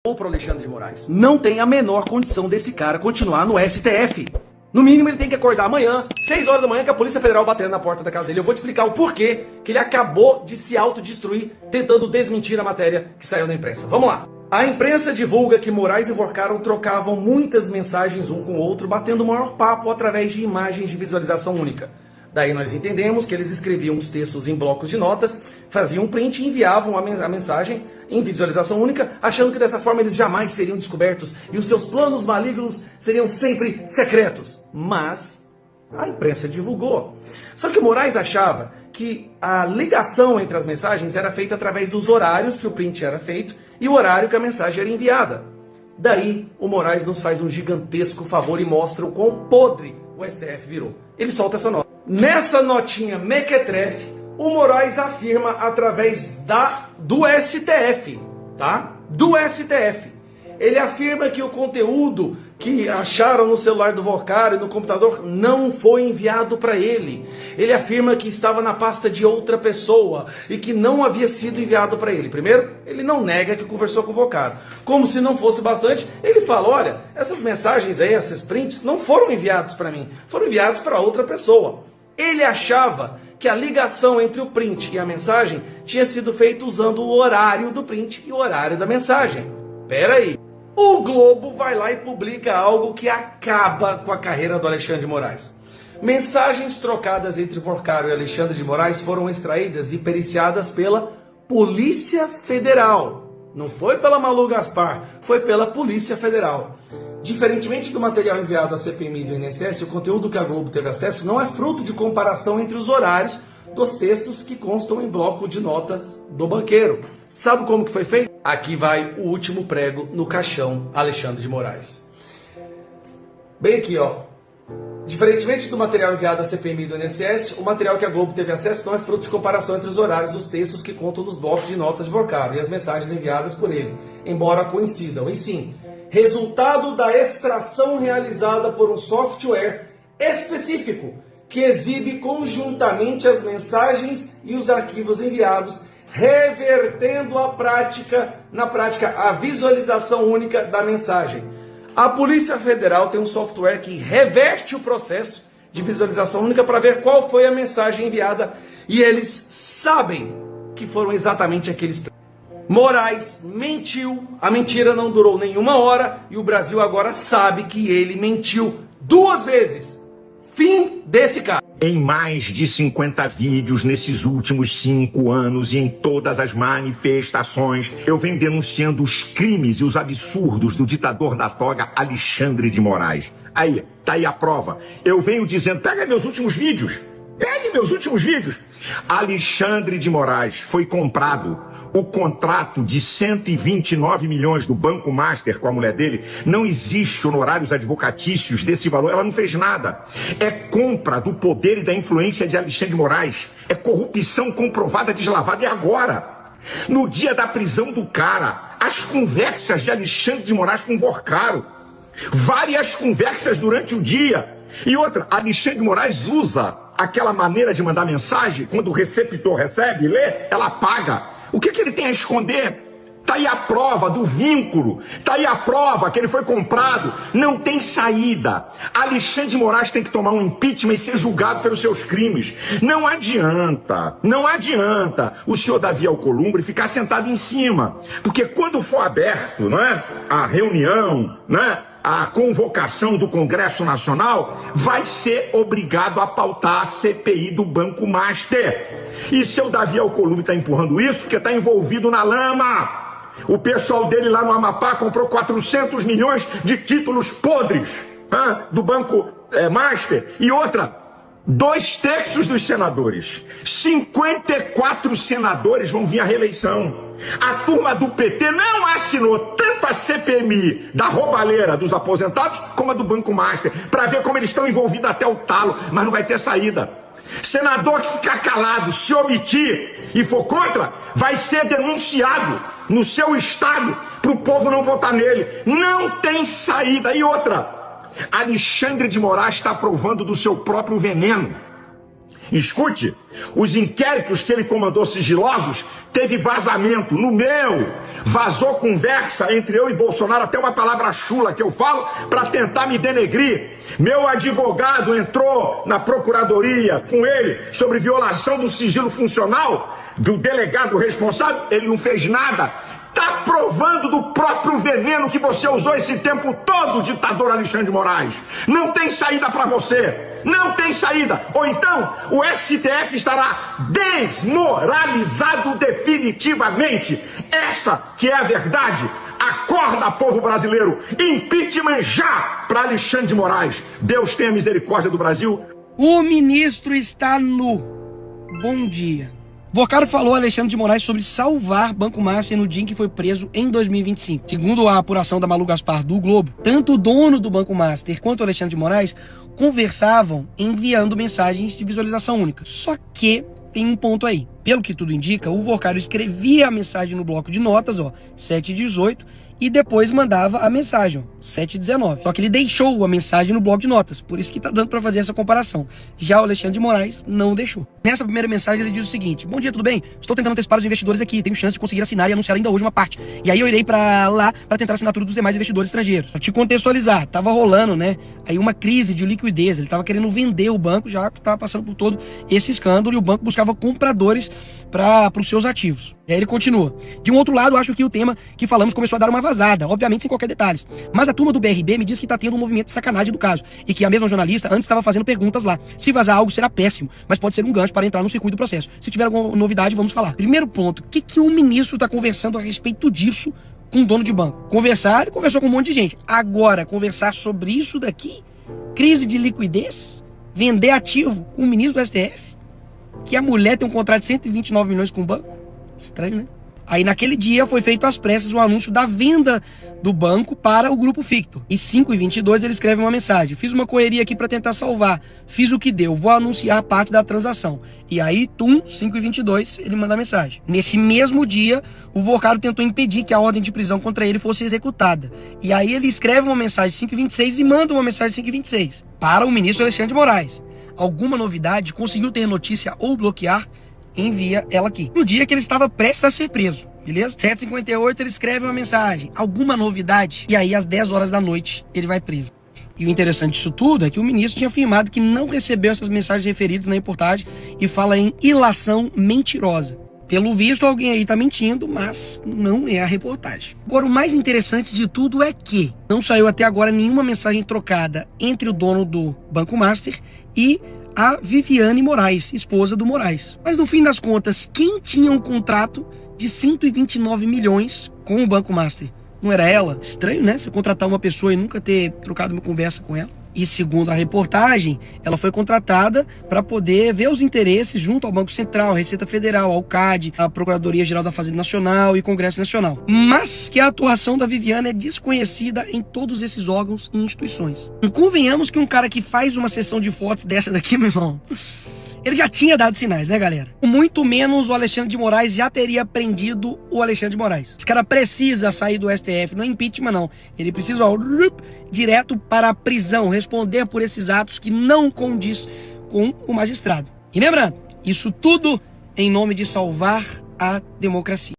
Para o Alexandre de Moraes. Não tem a menor condição desse cara continuar no STF. No mínimo ele tem que acordar amanhã, 6 horas da manhã, com a Polícia Federal batendo na porta da casa dele. Eu vou te explicar o porquê que ele acabou de se autodestruir tentando desmentir a matéria que saiu na imprensa. Vamos lá. A imprensa divulga que Moraes e Vorcaro trocavam muitas mensagens um com o outro, batendo o maior papo através de imagens de visualização única. Daí nós entendemos que eles escreviam os textos em blocos de notas, faziam um print e enviavam a mensagem em visualização única, achando que dessa forma eles jamais seriam descobertos e os seus planos malignos seriam sempre secretos. Mas a imprensa divulgou. Só que Moraes achava que a ligação entre as mensagens era feita através dos horários que o print era feito e o horário que a mensagem era enviada. Daí o Moraes nos faz um gigantesco favor e mostra o quão podre o STF virou. Ele solta essa nota. Nessa notinha mequetrefe, o Moraes afirma através do STF, tá? Do STF. Ele afirma que o conteúdo que acharam no celular do Vorcaro e no computador não foi enviado para ele. Ele afirma que estava na pasta de outra pessoa e que não havia sido enviado para ele. Primeiro, ele não nega que conversou com o Vorcaro. Como se não fosse bastante, ele fala, olha, essas mensagens aí, esses prints, não foram enviados para mim, foram enviados para outra pessoa. Ele achava que a ligação entre o print e a mensagem tinha sido feita usando o horário do print e o horário da mensagem. Pera aí. O Globo vai lá e publica algo que acaba com a carreira do Alexandre de Moraes. Mensagens trocadas entre Vorcaro e Alexandre de Moraes foram extraídas e periciadas pela Polícia Federal. Não foi pela Malu Gaspar, foi pela Polícia Federal. Diferentemente do material enviado à CPMI e do INSS, o conteúdo que a Globo teve acesso não é fruto de comparação entre os horários dos textos que constam em bloco de notas do banqueiro. Sabe como que foi feito? Aqui vai o último prego no caixão Alexandre de Moraes. Bem aqui, ó. Diferentemente do material enviado à CPMI e do INSS, o material que a Globo teve acesso não é fruto de comparação entre os horários dos textos que contam nos blocos de notas de Vorcaro e as mensagens enviadas por ele, embora coincidam, e sim, resultado da extração realizada por um software específico que exibe conjuntamente as mensagens e os arquivos enviados, revertendo na prática a visualização única da mensagem. A Polícia Federal tem um software que reverte o processo de visualização única para ver qual foi a mensagem enviada e eles sabem que foram exatamente aqueles. Moraes mentiu, a mentira não durou nenhuma hora e o Brasil agora sabe que ele mentiu 2 vezes. Fim desse caso. Em mais de 50 vídeos nesses últimos 5 anos e em todas as manifestações, eu venho denunciando os crimes e os absurdos do ditador da toga Alexandre de Moraes. Aí, tá aí a prova. Eu venho dizendo, pega meus últimos vídeos. Pegue meus últimos vídeos. Alexandre de Moraes foi comprado. O contrato de 129 milhões do Banco Master com a mulher dele, não existe honorários advocatícios desse valor, ela não fez nada. É compra do poder e da influência de Alexandre de Moraes. É corrupção comprovada, deslavada. E agora, no dia da prisão do cara, as conversas de Alexandre de Moraes com Vorcaro, várias conversas durante o dia. E outra, Alexandre de Moraes usa aquela maneira de mandar mensagem, quando o receptor recebe e lê, ela apaga. O que ele tem a esconder? Tá aí a prova do vínculo, tá aí a prova que ele foi comprado, não tem saída. Alexandre de Moraes tem que tomar um impeachment e ser julgado pelos seus crimes. Não adianta o senhor Davi Alcolumbre ficar sentado em cima, porque quando for aberto, não é, a reunião, não é, a convocação do Congresso Nacional, vai ser obrigado a pautar a CPI do Banco Master. E seu Davi Alcolumbre está empurrando isso porque está envolvido na lama. O pessoal dele lá no Amapá comprou 400 milhões de títulos podres do Banco Master. E outra, 2/3 dos senadores, 54 senadores vão vir à reeleição. A turma do PT não assinou tanto a CPMI da roubalheira dos aposentados como a do Banco Master, para ver como eles estão envolvidos até o talo, mas não vai ter saída. Senador que ficar calado, se omitir e for contra, vai ser denunciado no seu estado para o povo não votar nele. Não tem saída. E outra, Alexandre de Moraes está provando do seu próprio veneno. Escute, os inquéritos que ele comandou sigilosos teve vazamento. No meu, vazou conversa entre eu e Bolsonaro, até uma palavra chula que eu falo para tentar me denegrir. Meu advogado entrou na procuradoria com ele sobre violação do sigilo funcional do delegado responsável, ele não fez nada. Tá provando do próprio veneno que você usou esse tempo todo, ditador Alexandre de Moraes. Não tem saída para você. Não tem saída. Ou então, o STF estará desmoralizado definitivamente. Essa que é a verdade. Acorda, povo brasileiro. Impeachment já para Alexandre de Moraes. Deus tenha misericórdia do Brasil. O ministro está nu. Bom dia. Vocaro falou a Alexandre de Moraes sobre salvar Banco Master no dia em que foi preso em 2025. Segundo a apuração da Malu Gaspar do Globo, tanto o dono do Banco Master quanto o Alexandre de Moraes conversavam enviando mensagens de visualização única. Só que tem um ponto aí. Pelo que tudo indica, o Vocaro escrevia a mensagem no bloco de notas, 7:18, e depois mandava a mensagem, 7:19. Só que ele deixou a mensagem no bloco de notas, por isso que tá dando para fazer essa comparação. Já o Alexandre de Moraes não deixou. Nessa primeira mensagem ele diz o seguinte: bom dia, tudo bem? Estou tentando antecipar os investidores aqui, tenho chance de conseguir assinar e anunciar ainda hoje uma parte. E aí eu irei para lá para tentar a assinatura dos demais investidores estrangeiros. Pra te contextualizar, tava rolando, aí uma crise de liquidez, ele tava querendo vender o banco, já que tava passando por todo esse escândalo, e o banco buscava compradores para os seus ativos. E aí ele continua: de um outro lado, acho que o tema que falamos começou a dar uma vazada, obviamente sem qualquer detalhes. Mas a turma do BRB me diz que tá tendo um movimento de sacanagem do caso, e que a mesma jornalista antes estava fazendo perguntas lá. Se vazar algo será péssimo, mas pode ser um gancho para entrar no circuito do processo. Se tiver alguma novidade, vamos falar. Primeiro ponto, o que o ministro está conversando a respeito disso com o dono de banco? Conversar, ele conversou com um monte de gente. Agora, conversar sobre isso daqui? Crise de liquidez? Vender ativo com o ministro do STF? Que a mulher tem um contrato de 129 milhões com o banco? Estranho, né? Aí naquele dia foi feito às pressas o anúncio da venda do banco para o Grupo Fictor. E 5:22 ele escreve uma mensagem: fiz uma correria aqui para tentar salvar, fiz o que deu, vou anunciar a parte da transação. E aí, 5:22 ele manda a mensagem. Nesse mesmo dia, o Vocaro tentou impedir que a ordem de prisão contra ele fosse executada. E aí ele escreve uma mensagem 5:26 e manda uma mensagem 5:26 para o ministro Alexandre de Moraes. Alguma novidade? Conseguiu ter notícia ou bloquear? Envia ela aqui. No dia que ele estava prestes a ser preso, beleza? 7:58 ele escreve uma mensagem: alguma novidade? E aí às 10 horas da noite ele vai preso. E o interessante disso tudo é que o ministro tinha afirmado que não recebeu essas mensagens referidas na reportagem e fala em ilação mentirosa. Pelo visto, alguém aí tá mentindo, mas não é a reportagem. Agora, o mais interessante de tudo é que não saiu até agora nenhuma mensagem trocada entre o dono do Banco Master e a Viviane Moraes, esposa do Moraes. Mas no fim das contas, quem tinha um contrato de 129 milhões com o Banco Master? Não era ela? Estranho, né? Você contratar uma pessoa e nunca ter trocado uma conversa com ela. E segundo a reportagem, ela foi contratada para poder ver os interesses junto ao Banco Central, Receita Federal, ao CAD, a Procuradoria-Geral da Fazenda Nacional e Congresso Nacional. Mas que a atuação da Viviane é desconhecida em todos esses órgãos e instituições. E convenhamos que um cara que faz uma sessão de fotos dessa daqui, meu irmão, ele já tinha dado sinais, né, galera? Muito menos o Alexandre de Moraes já teria prendido o Alexandre de Moraes. Esse cara precisa sair do STF, não é impeachment não. Ele precisa, direto para a prisão, responder por esses atos que não condiz com o magistrado. E lembrando, isso tudo em nome de salvar a democracia.